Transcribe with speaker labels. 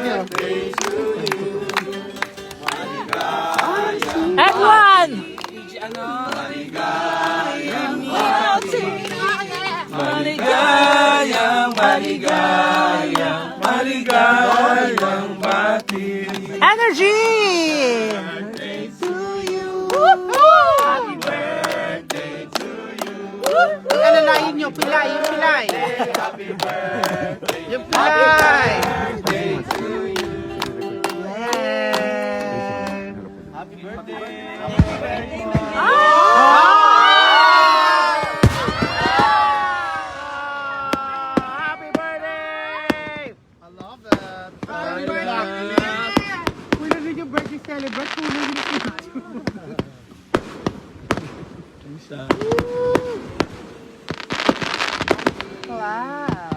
Speaker 1: Everyone!
Speaker 2: Maligayang, maligayang, maligayang bati.
Speaker 1: Energy!
Speaker 3: Alalayin nyo, pilay, yung pilay. Yung pilay. Happy birthday. Happy birthday! I love that. Happy birthday! Kung narinig yung birthday celebrate, kung narinig yung Wow!